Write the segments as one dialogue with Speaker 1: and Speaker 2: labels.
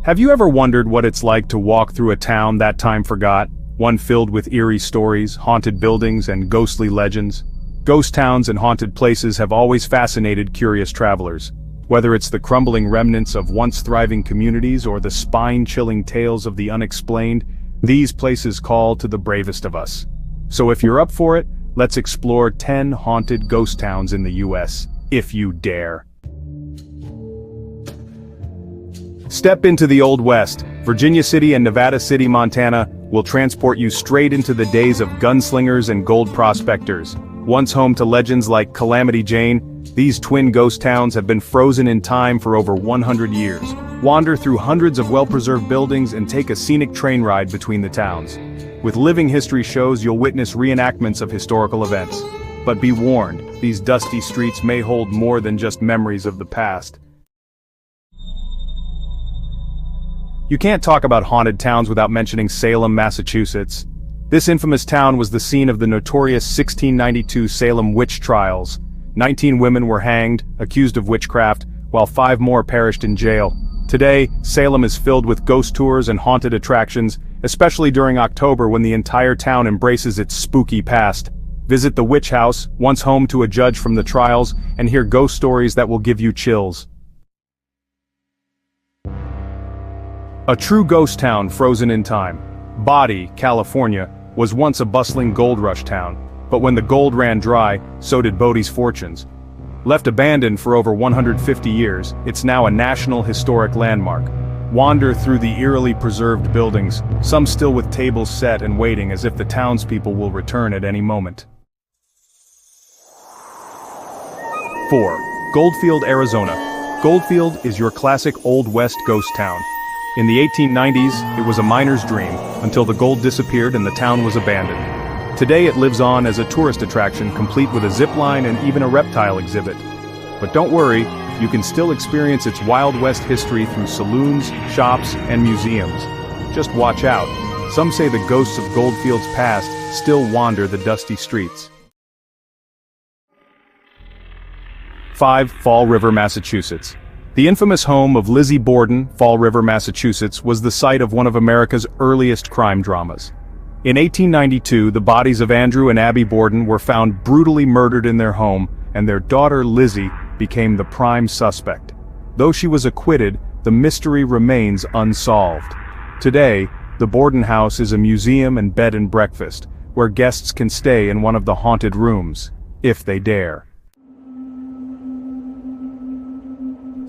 Speaker 1: Have you ever wondered what it's like to walk through a town that time forgot, one filled with eerie stories, haunted buildings, and ghostly legends? Ghost towns and haunted places have always fascinated curious travelers. Whether it's the crumbling remnants of once thriving communities or the spine-chilling tales of the unexplained, these places call to the bravest of us. So if you're up for it, let's explore 10 haunted ghost towns in the US, if you dare. Step into the Old West. Virginia City and Nevada City, Montana, will transport you straight into the days of gunslingers and gold prospectors. Once home to legends like Calamity Jane, these twin ghost towns have been frozen in time for over 100 years. Wander through hundreds of well-preserved buildings and take a scenic train ride between the towns. With living history shows, you'll witness reenactments of historical events. But be warned, these dusty streets may hold more than just memories of the past. You can't talk about haunted towns without mentioning Salem, Massachusetts. This infamous town was the scene of the notorious 1692 Salem witch trials. 19 women were hanged, accused of witchcraft, while 5 more perished in jail. Today, Salem is filled with ghost tours and haunted attractions, especially during October when the entire town embraces its spooky past. Visit the witch house, once home to a judge from the trials, and hear ghost stories that will give you chills. A true ghost town frozen in time. Bodie, California, was once a bustling gold rush town, but when the gold ran dry, so did Bodie's fortunes. Left abandoned for over 150 years, it's now a national historic landmark. Wander through the eerily preserved buildings, some still with tables set and waiting as if the townspeople will return at any moment. 4. Goldfield, Arizona. Goldfield is your classic Old West ghost town. In the 1890s, it was a miner's dream, until the gold disappeared and the town was abandoned. Today it lives on as a tourist attraction complete with a zip line and even a reptile exhibit. But don't worry, you can still experience its Wild West history through saloons, shops, and museums. Just watch out. Some say the ghosts of Goldfield's past still wander the dusty streets. 5. Fall River, Massachusetts. The infamous home of Lizzie Borden, Fall River, Massachusetts, was the site of one of America's earliest crime dramas. In 1892, the bodies of Andrew and Abby Borden were found brutally murdered in their home, and their daughter Lizzie became the prime suspect. Though she was acquitted, the mystery remains unsolved. Today, the Borden house is a museum and bed and breakfast, where guests can stay in one of the haunted rooms, if they dare.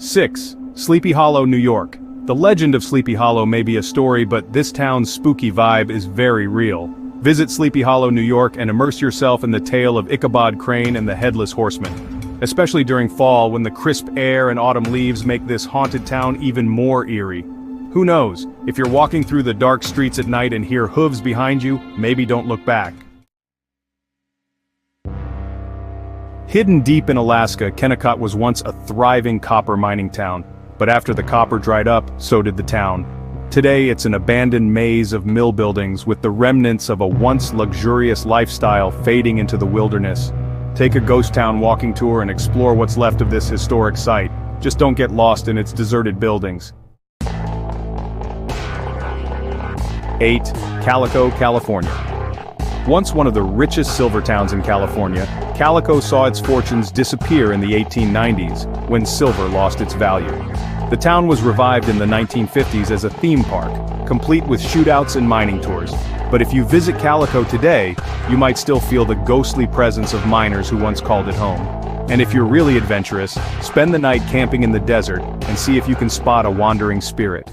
Speaker 1: 6. Sleepy Hollow, New York. The legend of Sleepy Hollow may be a story, but this town's spooky vibe is very real. Visit Sleepy Hollow, New York and immerse yourself in the tale of Ichabod Crane and the Headless Horseman. Especially during fall, when the crisp air and autumn leaves make this haunted town even more eerie. Who knows, if you're walking through the dark streets at night and hear hooves behind you, maybe don't look back. Hidden deep in Alaska, Kennecott was once a thriving copper mining town, but after the copper dried up, so did the town. Today it's an abandoned maze of mill buildings with the remnants of a once luxurious lifestyle fading into the wilderness. Take a ghost town walking tour and explore what's left of this historic site. Just don't get lost in its deserted buildings. 8. Calico, California. Once one of the richest silver towns in California, Calico saw its fortunes disappear in the 1890s, when silver lost its value. The town was revived in the 1950s as a theme park, complete with shootouts and mining tours. But if you visit Calico today, you might still feel the ghostly presence of miners who once called it home. And if you're really adventurous, spend the night camping in the desert and see if you can spot a wandering spirit.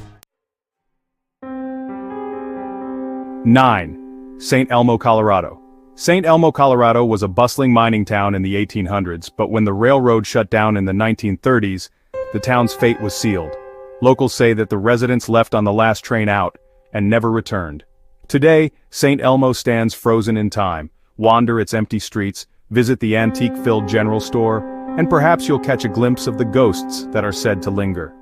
Speaker 1: 9. St. Elmo, Colorado. St. Elmo, Colorado was a bustling mining town in the 1800s, but when the railroad shut down in the 1930s, the town's fate was sealed. Locals say that the residents left on the last train out and never returned. Today, St. Elmo stands frozen in time. Wander its empty streets, visit the antique-filled general store, and perhaps you'll catch a glimpse of the ghosts that are said to linger.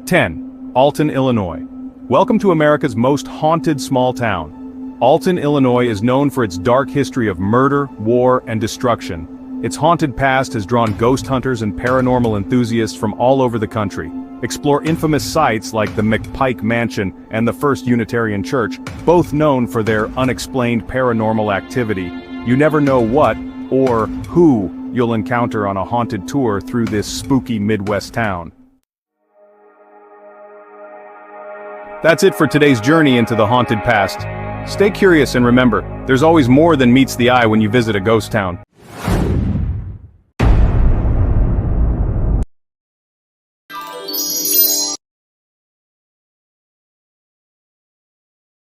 Speaker 1: 10. Alton, Illinois. Welcome to America's most haunted small town. Alton, Illinois is known for its dark history of murder, war, and destruction. Its haunted past has drawn ghost hunters and paranormal enthusiasts from all over the country. Explore infamous sites like the McPike Mansion and the First Unitarian Church, both known for their unexplained paranormal activity. You never know what, or who, you'll encounter on a haunted tour through this spooky Midwest town. That's it for today's journey into the haunted past. Stay curious and remember, there's always more than meets the eye when you visit a ghost town.